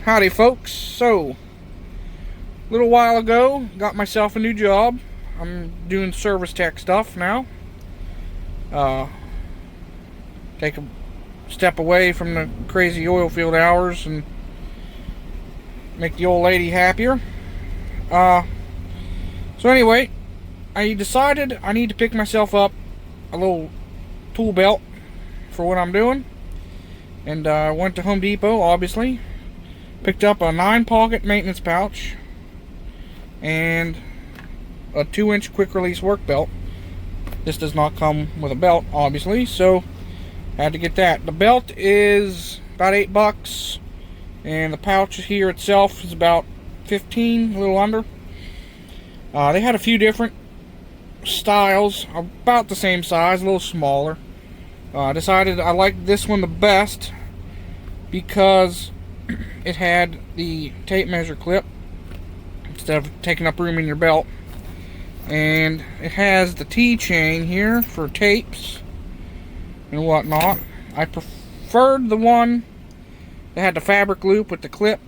Howdy folks. So, a little while ago, got myself a new job. I'm doing service tech stuff now. Take a step away from the crazy oil field hours and make the old lady happier. So anyway, I decided I need to pick myself up a little tool belt for what I'm doing. And I went to Home Depot, obviously. Picked up a 9-pocket maintenance pouch and a 2-inch quick release work belt. This does not come with a belt, obviously, so had to get that. The belt is about $8, and the pouch here itself is about 15, a little under. They had a few different styles, about the same size, a little smaller. I decided I liked this one the best because it had the tape measure clip instead of taking up room in your belt, and it has the T-chain here for tapes and whatnot. I preferred the one that had the fabric loop with the clip,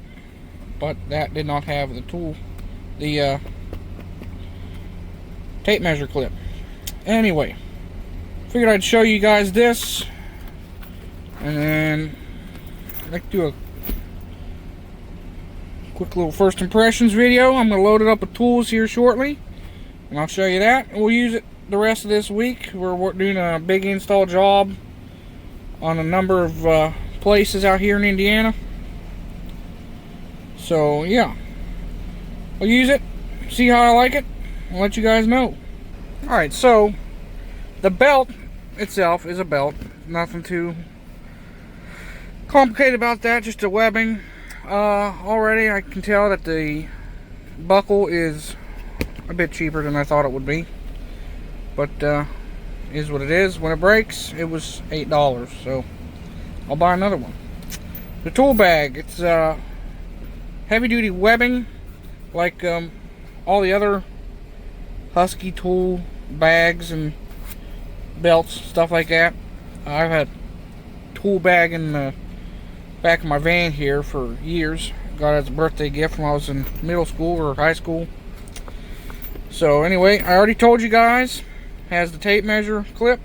but that did not have the tape measure clip. Anyway, figured I'd show you guys this, and then I'd like to do a quick little first impressions video. I'm going to load it up with tools here shortly, and I'll show you that. And we'll use it the rest of this week. We're doing a big install job on a number of places out here in Indiana. So yeah, I'll use it, see how I like it, and let you guys know. Alright, so the belt itself is a belt. Nothing too complicated about that, just a webbing. Already I can tell that the buckle is a bit cheaper than I thought it would be, but is what it is. When it breaks, it was $8, so I'll buy another one. The tool bag, it's heavy duty webbing like all the other Husky tool bags and belts, stuff like that. I've had tool bag in the back of my van here for years. Got it as a birthday gift when I was in middle school or high school. So anyway, I already told you guys, has the tape measure clip,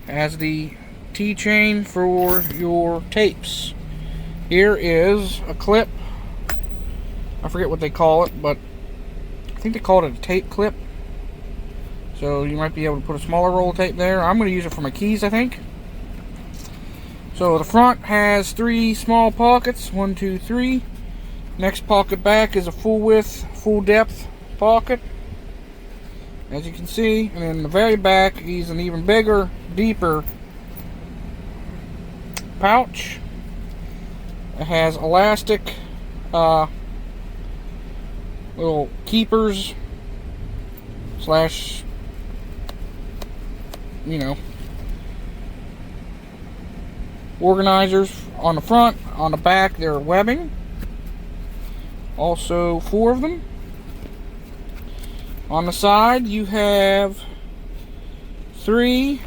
has the T-chain for your tapes. Here is a clip. I forget what they call it, but I think they call it a tape clip. So you might be able to put a smaller roll of tape there. I'm going to use it for my keys, I think. So the front has 3 small pockets, 1, 2, 3. Next pocket back is a full width, full depth pocket, as you can see. And then the very back is an even bigger, deeper pouch. It has elastic little keepers slash, organizers on the front. On the back, they're webbing. Also 4 of them. On the side, you have 3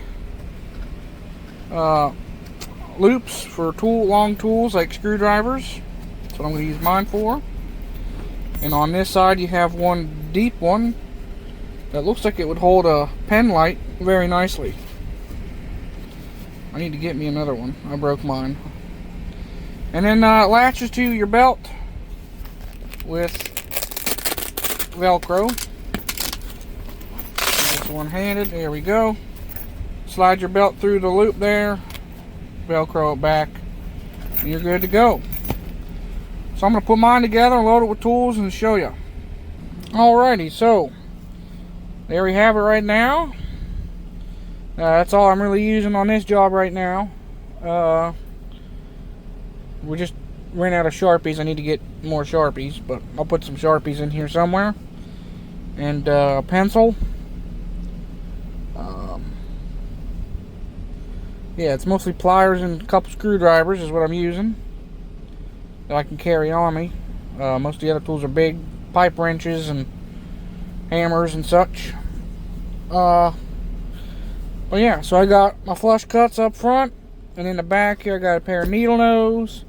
loops for long tools like screwdrivers. That's what I'm going to use mine for. And on this side, you have one deep one that looks like it would hold a pen light very nicely. I need to get me another one. I broke mine. And then it latches to your belt with Velcro. It's one-handed. There we go. Slide your belt through the loop there. Velcro it back. And you're good to go. So I'm going to put mine together and load it with tools and show you. Alrighty, so there we have it right now. That's all I'm really using on this job right now. We just ran out of Sharpies. I need to get more Sharpies, but I'll put some Sharpies in here somewhere. And a pencil. Yeah, it's mostly pliers and a couple screwdrivers is what I'm using that I can carry on me. Most of the other tools are big pipe wrenches and hammers and such. But yeah, so I got my flush cuts up front, and in the back here I got a pair of needle nose,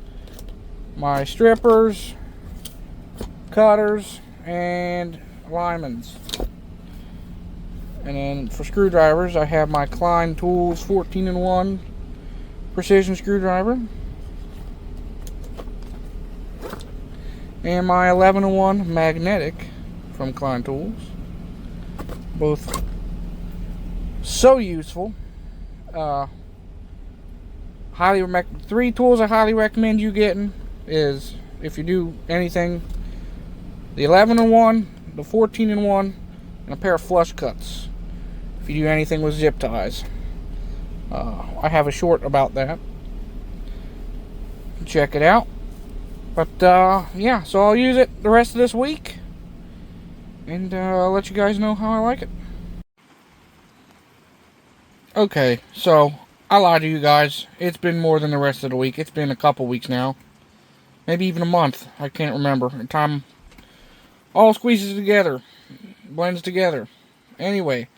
my strippers, cutters, and alignments. And then for screwdrivers, I have my Klein Tools 14-in-1 precision screwdriver. And my 11-in-1 magnetic from Klein Tools. Both so useful. Three tools I highly recommend you getting is, if you do anything, the 11-in-1, the 14-in-1, and a pair of flush cuts. If you do anything with zip ties. I have a short about that. Check it out. But yeah, so I'll use it the rest of this week, and I'll let you guys know how I like it. Okay, so I lied to you guys. It's been more than the rest of the week. It's been a couple weeks now. Maybe even a month. I can't remember. Time all squeezes together. Blends together. Anyway,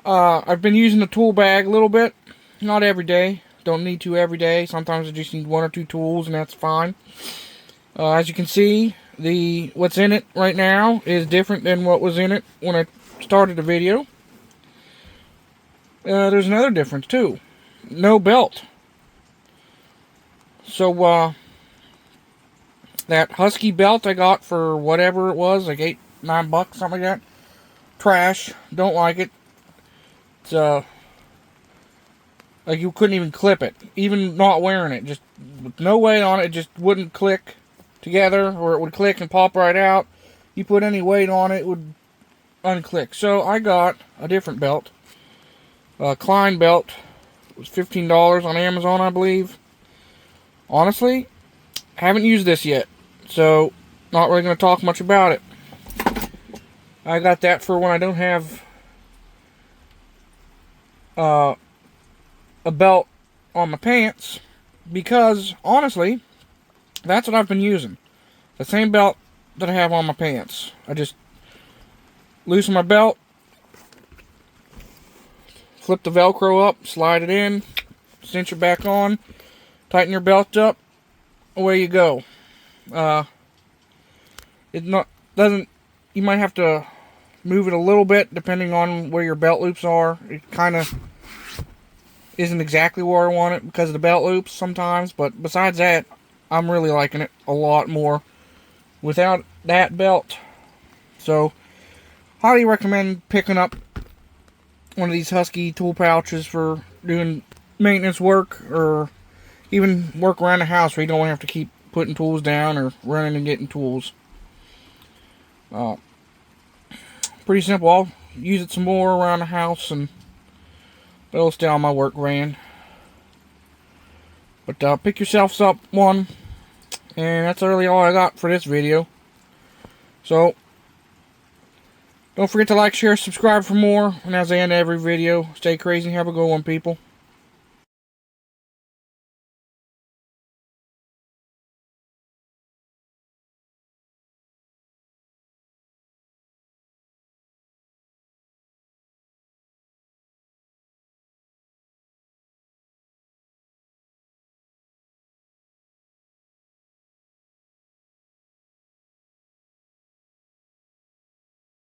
I've been using the tool bag a little bit. Not every day. Don't need to every day. Sometimes I just need 1 or 2 tools, and that's fine. As you can see, what's in it right now is different than what was in it when I started the video. There's another difference too. No belt. So that Husky belt I got for whatever it was, like $8-9, something like that. Trash. Don't like it. It's like you couldn't even clip it, even not wearing it. Just with no weight on it, it just wouldn't click together, or it would click and pop right out. You put any weight on it, it would unclick. So I got a different belt. A Klein belt. It was $15 on Amazon, I believe. Honestly, haven't used this yet, so not really going to talk much about it. I got that for when I don't have a belt on my pants, because honestly, that's what I've been using. The same belt that I have on my pants. I just loosen my belt, flip the Velcro up, slide it in, cinch it back on, tighten your belt up, away you go. You might have to move it a little bit depending on where your belt loops are. It kind of isn't exactly where I want it because of the belt loops sometimes, but besides that, I'm really liking it a lot more without that belt. So, highly recommend picking up one of these Husky tool pouches for doing maintenance work, or even work around the house where you don't have to keep putting tools down or running and getting tools. Pretty simple. I'll use it some more around the house, and it'll stay on my work van. But pick yourselves up one, and that's really all I got for this video. So, don't forget to like, share, subscribe for more. And as I end every video, stay crazy. Have a good one, people.